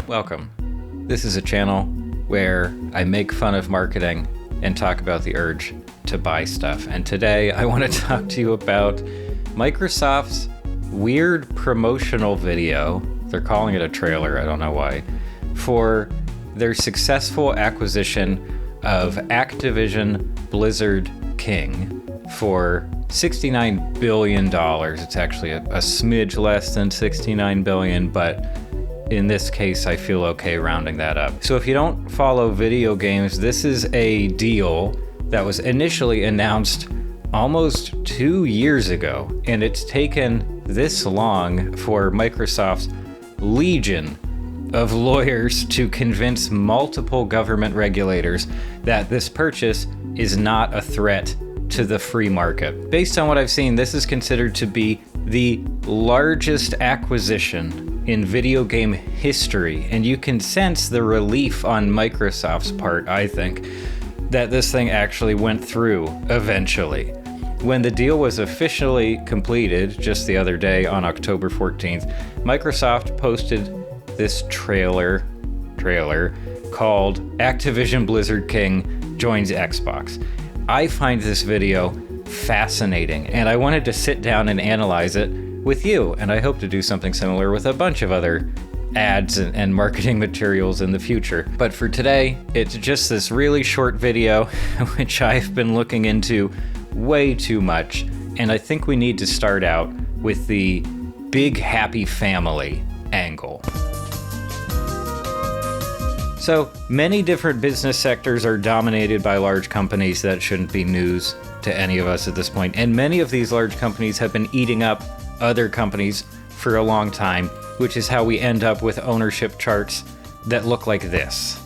Welcome. This is a channel where I make fun of marketing and talk about the urge to buy stuff. And today I want to talk to you about Microsoft's weird promotional video. They're calling it a trailer, I don't know why, for their successful acquisition of Activision Blizzard King for $69 billion. It's actually a smidge less than $69 billion, but in this case, I feel okay rounding that up. So if you don't follow video games, this is a deal that was initially announced almost 2 years ago, and it's taken this long for Microsoft's legion of lawyers to convince multiple government regulators that this purchase is not a threat to the free market. Based on what I've seen, this is considered to be the largest acquisition in video game history, and you can sense the relief on Microsoft's part, I think, that this thing actually went through eventually. When the deal was officially completed just the other day on October 14th, Microsoft posted this trailer called Activision Blizzard King Joins Xbox. I find this video fascinating, and I wanted to sit down and analyze it with you, and I hope to do something similar with a bunch of other ads and marketing materials in the future. But for today, it's just this really short video, which I've been looking into way too much, and I think we need to start out with the big happy family angle. So many different business sectors are dominated by large companies. That shouldn't be news to any of us at this point. And many of these large companies have been eating up other companies for a long time, which is how we end up with ownership charts that look like this.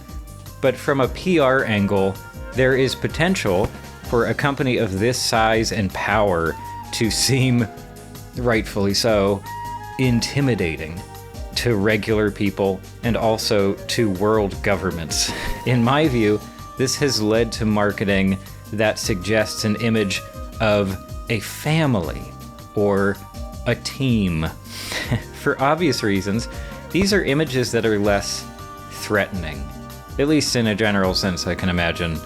But from a PR angle, there is potential for a company of this size and power to seem, rightfully so, intimidating to regular people and also to world governments. In my view, this has led to marketing that suggests an image of a family or a team. For obvious reasons, these are images that are less threatening, at least in a general sense. I can imagine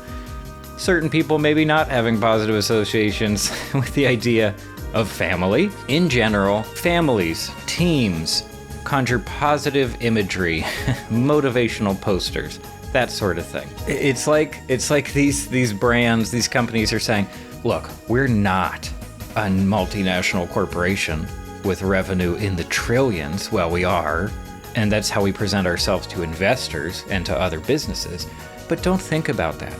certain people maybe not having positive associations with the idea of family. In general, families, teams, conjure positive imagery, motivational posters, that sort of thing. It's like these brands, these companies are saying, look, we're not a multinational corporation with revenue in the trillions. Well, we are, and that's how we present ourselves to investors and to other businesses. But don't think about that.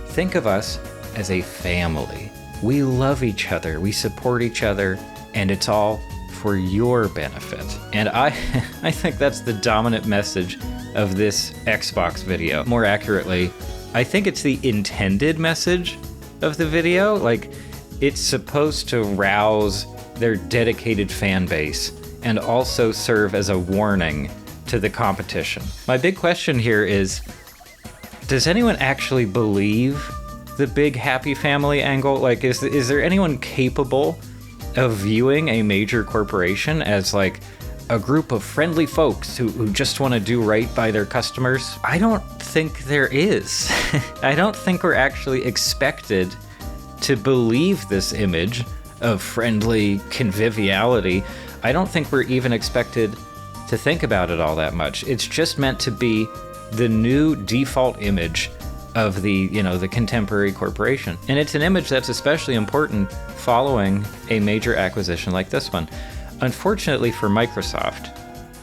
Think of us as a family. We love each other, we support each other, and it's all for your benefit. And I think that's the dominant message of this Xbox video. More accurately, I think it's the intended message of the video. Like, it's supposed to rouse their dedicated fan base and also serve as a warning to the competition. My big question here is, does anyone actually believe the big happy family angle? Like, is there anyone capable of viewing a major corporation as like a group of friendly folks who just want to do right by their customers? I don't think there is. I don't think we're actually expected to believe this image of friendly conviviality. I don't think we're even expected to think about it all that much. It's just meant to be the new default image of the contemporary corporation. And it's an image that's especially important following a major acquisition like this one. Unfortunately for Microsoft,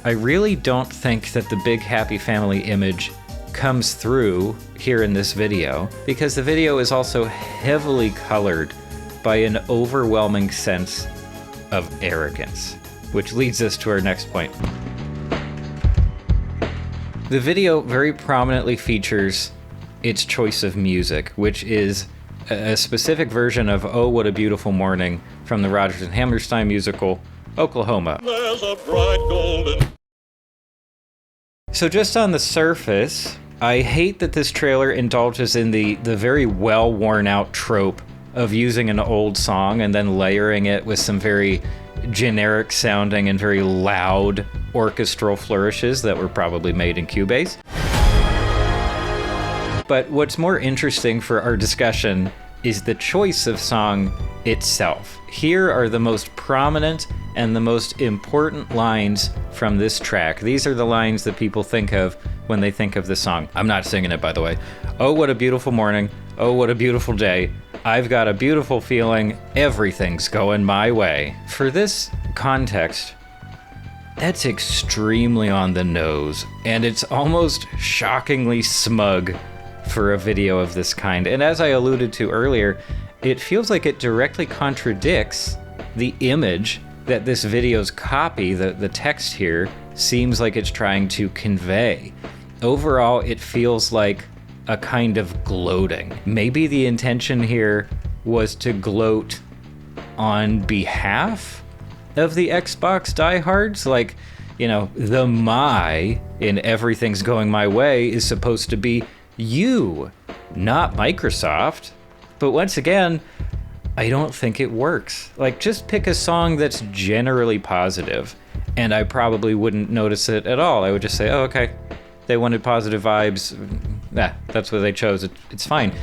I really don't think that the big happy family image comes through here in this video, because the video is also heavily colored by an overwhelming sense of arrogance, which leads us to our next point. The video very prominently features its choice of music, which is a specific version of Oh What a Beautiful Morning from the Rodgers and Hammerstein musical Oklahoma. There's a bright golden... So just on the surface, I hate that this trailer indulges in the very well worn out trope of using an old song and then layering it with some very generic sounding and very loud orchestral flourishes that were probably made in Cubase. But what's more interesting for our discussion is the choice of song itself. Here are the most prominent and the most important lines from this track. These are the lines that people think of when they think of the song. I'm not singing it, by the way. Oh, what a beautiful morning. Oh, what a beautiful day. I've got a beautiful feeling. Everything's going my way. For this context, that's extremely on the nose, and it's almost shockingly smug for a video of this kind. And as I alluded to earlier, it feels like it directly contradicts the image that this video's copy, the text here, seems like it's trying to convey. Overall, it feels like a kind of gloating. Maybe the intention here was to gloat on behalf of the Xbox diehards. Like, you know, the "my" in "everything's going my way" is supposed to be you, not Microsoft. But once again, I don't think it works. Like, just pick a song that's generally positive, and I probably wouldn't notice it at all. I would just say, oh, okay, they wanted positive vibes. That's what they chose. It's fine.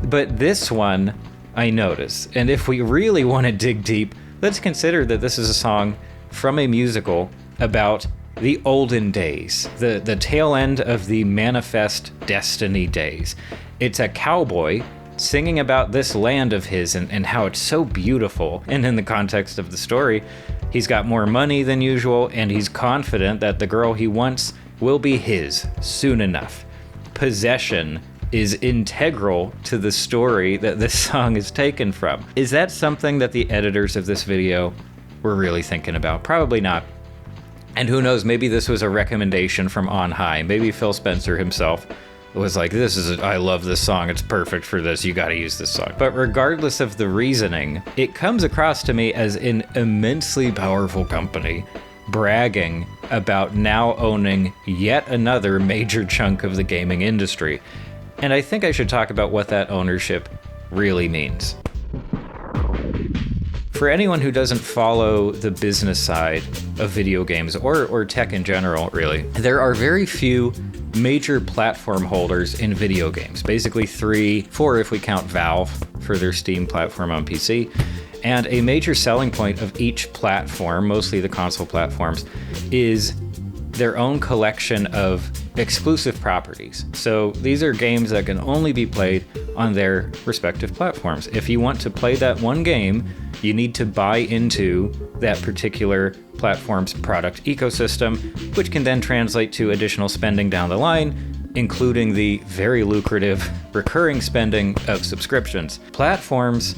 But this one, I notice. And if we really want to dig deep, let's consider that this is a song from a musical about the olden days, the tail end of the Manifest Destiny days. It's a cowboy singing about this land of his and how it's so beautiful. And in the context of the story, he's got more money than usual, and he's confident that the girl he wants will be his soon enough. Possession is integral to the story that this song is taken from. Is that something that the editors of this video were really thinking about? Probably not. And who knows, maybe this was a recommendation from on high. Maybe Phil Spencer himself was like, I love this song, it's perfect for this, you gotta use this song. But regardless of the reasoning, it comes across to me as an immensely powerful company bragging about now owning yet another major chunk of the gaming industry. And I think I should talk about what that ownership really means. For anyone who doesn't follow the business side of video games or tech in general, really, there are very few major platform holders in video games. Basically 4 if we count Valve for their Steam platform on PC. And a major selling point of each platform, mostly the console platforms, is their own collection of exclusive properties. So these are games that can only be played on their respective platforms. If you want to play that one game, you need to buy into that particular platform's product ecosystem, which can then translate to additional spending down the line, including the very lucrative recurring spending of subscriptions. Platforms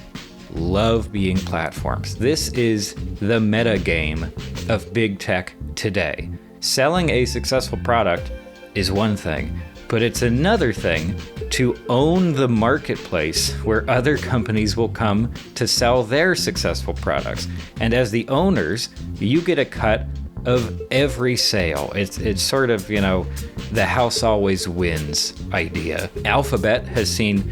love being platforms. This is the meta game of big tech today. Selling a successful product is one thing, but it's another thing to own the marketplace where other companies will come to sell their successful products. And as the owners, you get a cut of every sale. It's sort of, the house always wins idea. Alphabet has seen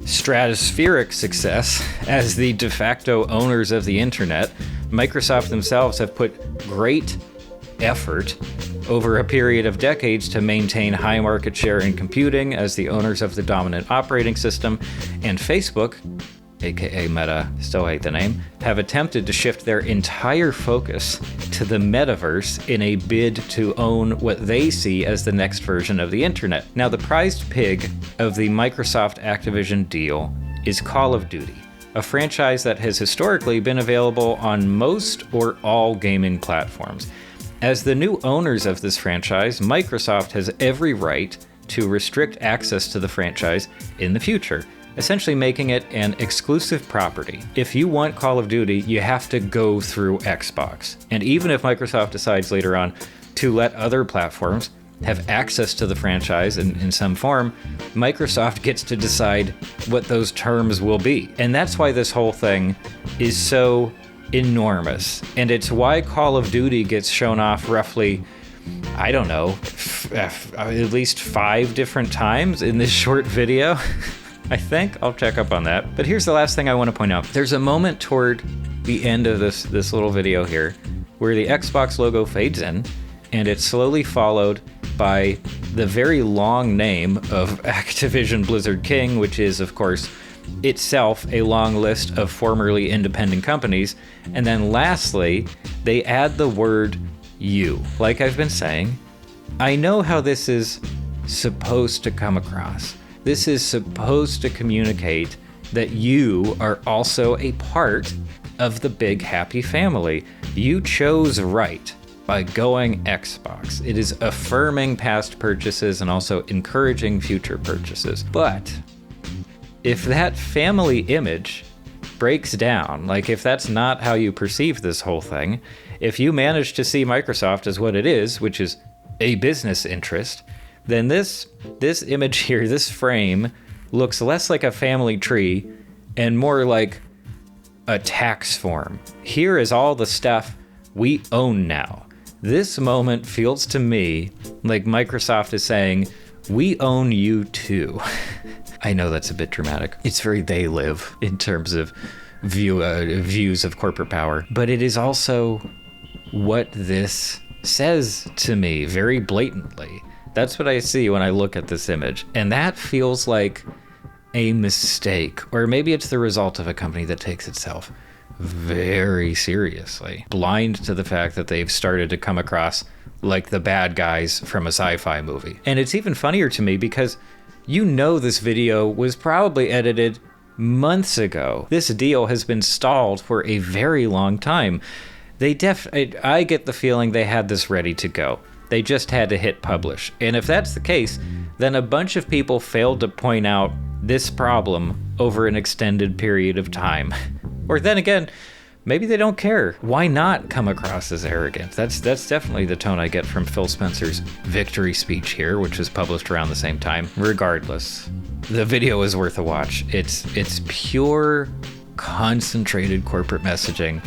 stratospheric success as the de facto owners of the internet. Microsoft themselves have put great effort over a period of decades to maintain high market share in computing as the owners of the dominant operating system, and Facebook, aka Meta, still hate the name, have attempted to shift their entire focus to the metaverse in a bid to own what they see as the next version of the internet. Now, the prized pig of the Microsoft Activision deal is Call of Duty, a franchise that has historically been available on most or all gaming platforms. As the new owners of this franchise, Microsoft has every right to restrict access to the franchise in the future, essentially making it an exclusive property. If you want Call of Duty, you have to go through Xbox. And even if Microsoft decides later on to let other platforms have access to the franchise in some form, Microsoft gets to decide what those terms will be. And that's why this whole thing is so enormous. And it's why Call of Duty gets shown off roughly, I don't know, at least 5 different times in this short video. I think. I'll check up on that. But here's the last thing I want to point out. There's a moment toward the end of this little video here, where the Xbox logo fades in, and it's slowly followed by the very long name of Activision Blizzard King, which is, of course, itself a long list of formerly independent companies. And then lastly, they add the word you. Like I've been saying, I know how this is supposed to come across. This is supposed to communicate that you are also a part of the big happy family. You chose right by going Xbox. It is affirming past purchases and also encouraging future purchases. But if that family image breaks down, like if that's not how you perceive this whole thing, if you manage to see Microsoft as what it is, which is a business interest, then this image here, this frame, looks less like a family tree and more like a tax form. Here is all the stuff we own now. This moment feels to me like Microsoft is saying, we own you too. I know that's a bit dramatic. It's very they live in terms of views of corporate power. But it is also what this says to me very blatantly. That's what I see when I look at this image. And that feels like a mistake. Or maybe it's the result of a company that takes itself very seriously, blind to the fact that they've started to come across like the bad guys from a sci-fi movie. And it's even funnier to me because you know this video was probably edited months ago. This deal has been stalled for a very long time. I get the feeling they had this ready to go. They just had to hit publish. And if that's the case, then a bunch of people failed to point out this problem over an extended period of time. Or then again, maybe they don't care. Why not come across as arrogant? That's definitely the tone I get from Phil Spencer's victory speech here, which was published around the same time. Regardless, the video is worth a watch. It's pure, concentrated corporate messaging,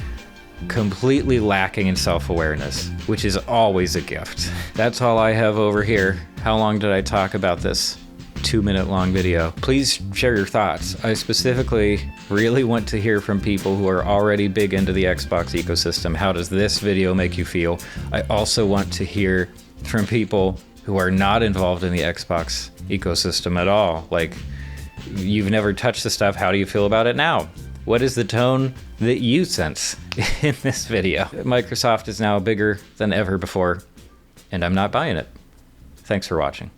completely lacking in self-awareness, which is always a gift. That's all I have over here. How long did I talk about this 2-minute long video? Please share your thoughts. I specifically really want to hear from people who are already big into the Xbox ecosystem. How does this video make you feel? I also want to hear from people who are not involved in the Xbox ecosystem at all. Like, you've never touched the stuff. How do you feel about it now? What is the tone that you sense in this video? Microsoft is now bigger than ever before, and I'm not buying it. Thanks for watching.